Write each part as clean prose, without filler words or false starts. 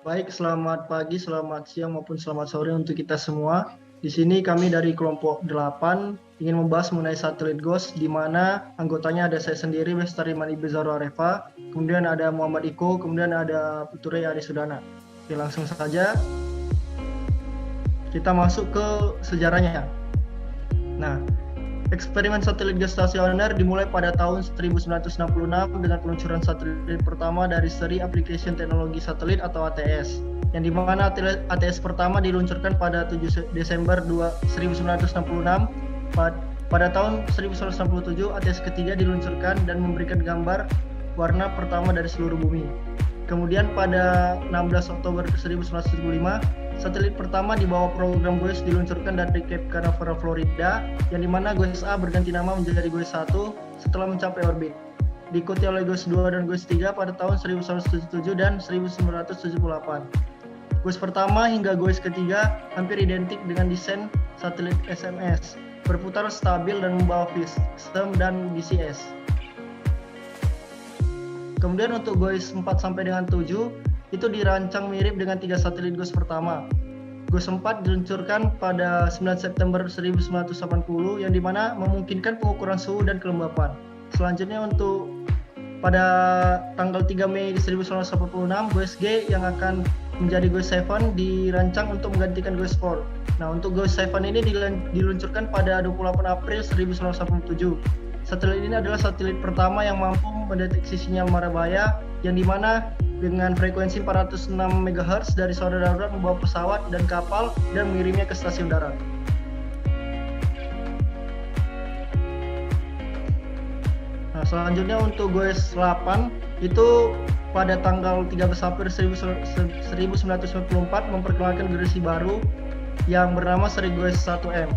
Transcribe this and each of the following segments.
Baik, selamat pagi, selamat siang, maupun selamat sore untuk kita semua. Di sini kami dari kelompok 8 ingin membahas mengenai satelit GOES, di mana anggotanya ada saya sendiri, Bestari Mani Bezaro Arefa, kemudian ada Muhammad Iko, kemudian ada Puture Arisudana. Oke, langsung saja kita masuk ke sejarahnya. Nah, eksperimen satelit geostasioner dimulai pada tahun 1966 dengan peluncuran satelit pertama dari seri application teknologi satelit atau ATS, yang dimana ATS pertama diluncurkan pada 7 Desember 1966. Pada tahun 1967, ATS ketiga diluncurkan dan memberikan gambar warna pertama dari seluruh bumi. Kemudian pada 16 Oktober 1975, satelit pertama di bawah program GOES diluncurkan dari Cape Canaveral, Florida, yang dimana GOES A berganti nama menjadi GOES 1 setelah mencapai orbit. Diikuti oleh GOES 2 dan GOES 3 pada tahun 1977 dan 1978. GOES pertama hingga GOES ketiga hampir identik dengan desain satelit SMS, berputar stabil dan membawa sistem dan DCS. Kemudian untuk GOES 4 sampai dengan 7 itu dirancang mirip dengan 3 satelit GOES pertama. GOES 4 diluncurkan pada 9 September 1980 yang dimana memungkinkan pengukuran suhu dan kelembapan. Selanjutnya untuk pada tanggal 3 Mei 1986, GOES G yang akan menjadi GOES 7 dirancang untuk menggantikan GOES 4. Nah, untuk GOES 7 ini diluncurkan pada 28 April 1987. Satelit ini adalah satelit pertama yang mampu mendeteksi sinyal marabaya, yang dimana dengan frekuensi 406 MHz dari saudara darat membawa pesawat dan kapal dan mengirimnya ke stasiun darat. Nah, selanjutnya untuk GOES 8 itu pada tanggal 13 April 1994 memperkenalkan generasi baru yang bernama seri GOES 1M.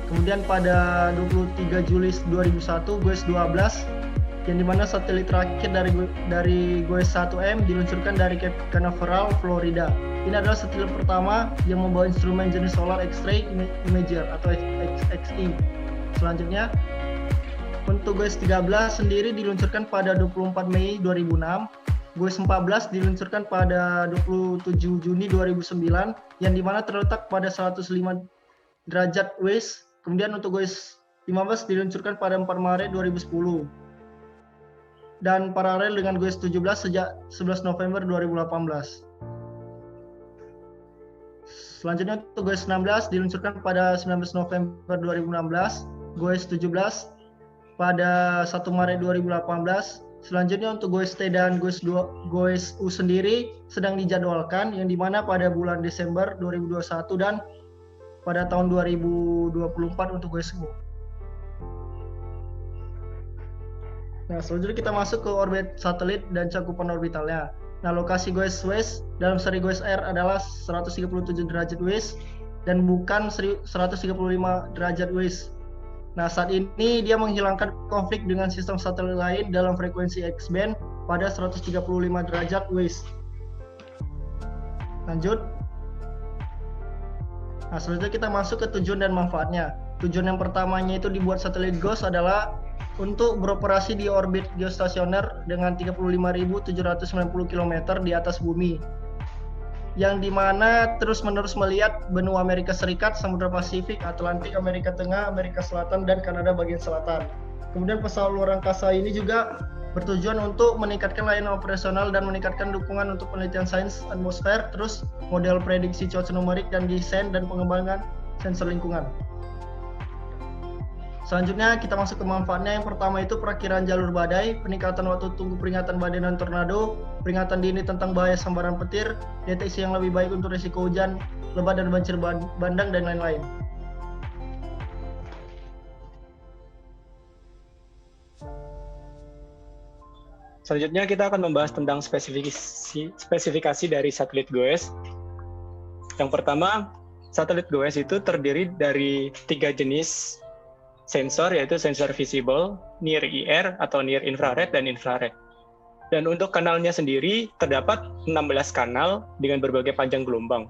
Kemudian pada 23 Juli 2001 GOES 12 yang dimana satelit terakhir dari GOES 1M diluncurkan dari Cape Canaveral, Florida. Ini adalah satelit pertama yang membawa instrumen jenis Solar X-ray Imager atau XXI. Selanjutnya, untuk GOES 13 sendiri diluncurkan pada 24 Mei 2006. GOES 14 diluncurkan pada 27 Juni 2009 yang dimana terletak pada 105 derajat west. Kemudian untuk GOES 15 diluncurkan pada 4 Maret 2010. Dan paralel dengan GOES 17 sejak 11 November 2018. Selanjutnya untuk GOES 16 diluncurkan pada 19 November 2016, GOES 17 pada 1 Maret 2018. Selanjutnya untuk GOES T dan GOES U sendiri sedang dijadwalkan, yang dimana pada bulan Desember 2021 dan pada tahun 2024 untuk GOES U. Nah, selanjutnya kita masuk ke orbit satelit dan cakupan orbitalnya. Nah, lokasi GOES west dalam seri GOES R adalah 137 derajat west dan bukan 135 derajat west. Nah, saat ini dia menghilangkan konflik dengan sistem satelit lain dalam frekuensi X-band pada 135 derajat west. Lanjut. Nah, selanjutnya kita masuk ke tujuan dan manfaatnya. Tujuan yang pertamanya itu dibuat satelit GOES adalah untuk beroperasi di orbit geostasioner dengan 35.790 km di atas bumi, yang dimana terus-menerus melihat benua Amerika Serikat, Samudra Pasifik, Atlantik, Amerika Tengah, Amerika Selatan, dan Kanada bagian selatan. Kemudian pesawat luar angkasa ini juga bertujuan untuk meningkatkan layanan operasional dan meningkatkan dukungan untuk penelitian sains atmosfer, terus model prediksi cuaca numerik dan desain dan pengembangan sensor lingkungan. Selanjutnya kita masuk ke manfaatnya. Yang pertama itu perakiraan jalur badai, peningkatan waktu tunggu peringatan badai dan tornado, peringatan dini tentang bahaya sambaran petir, deteksi yang lebih baik untuk risiko hujan lebat dan banjir bandang, dan lain-lain. Selanjutnya kita akan membahas tentang spesifikasi dari satelit GOES. Yang pertama, satelit GOES itu terdiri dari 3 jenis sensor, yaitu sensor visible, near IR atau near infrared, dan infrared. Dan untuk kanalnya sendiri terdapat 16 kanal dengan berbagai panjang gelombang.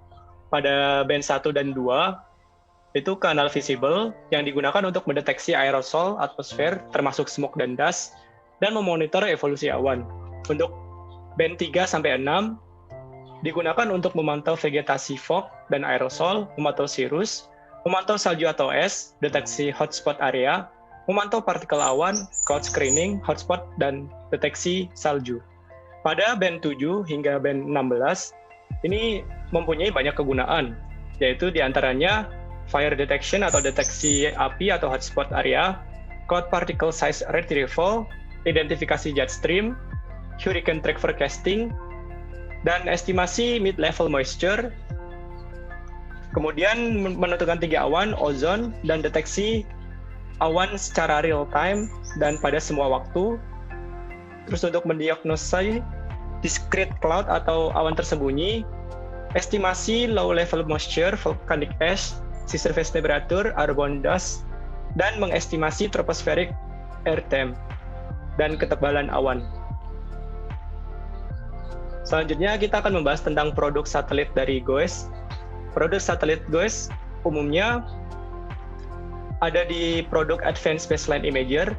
Pada band 1 dan 2 itu kanal visible yang digunakan untuk mendeteksi aerosol, atmosfer, termasuk smoke dan dust, dan memonitor evolusi awan. Untuk band 3 sampai 6 digunakan untuk memantau vegetasi fog dan aerosol, memantau cirrus, memantau salju atau es, deteksi hotspot area, memantau partikel awan, cloud screening, hotspot, dan deteksi salju. Pada band 7 hingga band 16, ini mempunyai banyak kegunaan, yaitu diantaranya fire detection atau deteksi api atau hotspot area, cloud particle size retrieval, identifikasi jet stream, hurricane track forecasting, dan estimasi mid-level moisture, kemudian menentukan 3 awan, ozon, dan deteksi awan secara real time dan pada semua waktu. Terus untuk mendiagnosa discrete cloud atau awan tersembunyi, estimasi low level moisture, volcanic ash, sea surface temperature, airborne dust, dan mengestimasi tropospheric air temp dan ketebalan awan. Selanjutnya kita akan membahas tentang produk satelit dari GOES. Produk satelit GOES umumnya ada di produk Advanced Baseline Imager,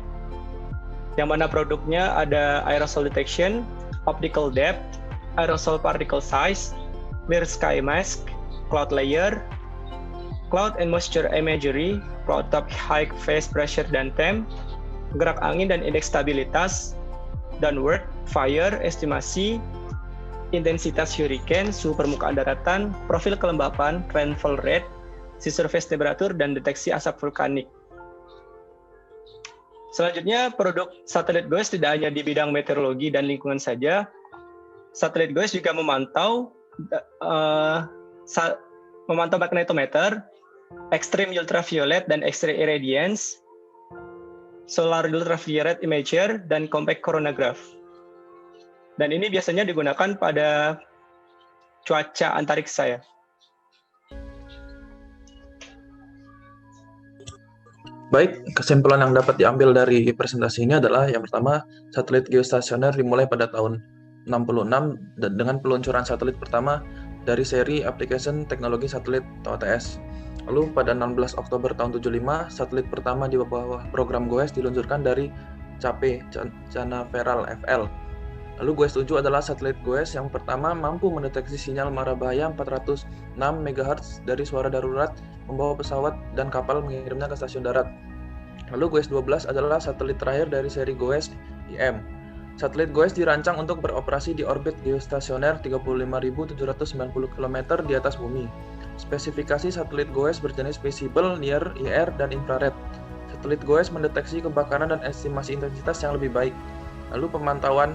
yang mana produknya ada aerosol detection, optical depth, aerosol particle size, near sky mask, cloud layer, cloud and moisture imagery, cloud top high phase pressure dan temp, gerak angin dan indeks stabilitas, downward, fire, estimasi, intensitas hurricane, suhu permukaan daratan, profil kelembapan, rainfall rate, sea surface temperature, dan deteksi asap vulkanik. Selanjutnya, produk satelit GOES tidak hanya di bidang meteorologi dan lingkungan saja. Satelit GOES juga memantau magnetometer, extreme ultraviolet dan X-ray irradiance, solar ultraviolet imager, dan compact coronagraph. Dan ini biasanya digunakan pada cuaca antariksa ya. Baik, kesimpulan yang dapat diambil dari presentasi ini adalah yang pertama, satelit geostasioner dimulai pada tahun 66 dengan peluncuran satelit pertama dari seri application teknologi satelit atau ATS. Lalu pada 16 Oktober tahun 75, satelit pertama di bawah program GOES diluncurkan dari CAPE, Canaveral FL. Lalu GOES 7 adalah satelit GOES yang pertama mampu mendeteksi sinyal mara bahaya 406 MHz dari suara darurat, membawa pesawat dan kapal mengirimnya ke stasiun darat. Lalu GOES 12 adalah satelit terakhir dari seri GOES IM. Satelit GOES dirancang untuk beroperasi di orbit geostasioner 35.790 km di atas bumi. Spesifikasi satelit GOES berjenis visible, near, IR, dan infrared. Satelit GOES mendeteksi kebakaran dan estimasi intensitas yang lebih baik. Lalu pemantauan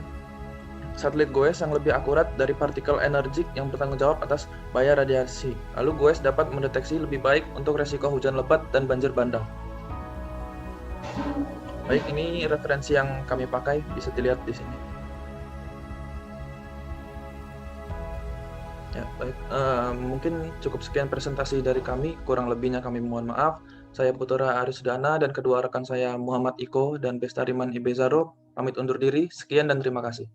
satelit GOES yang lebih akurat dari partikel energik yang bertanggung jawab atas bahaya radiasi. Lalu GOES dapat mendeteksi lebih baik untuk resiko hujan lebat dan banjir bandang. Baik, ini referensi yang kami pakai, bisa dilihat di sini. Ya, baik. Mungkin cukup sekian presentasi dari kami. Kurang lebihnya kami mohon maaf. Saya Putra Arisudana dan kedua rekan saya Muhammad Iko dan Bestariman Ibezaro pamit undur diri. Sekian dan terima kasih.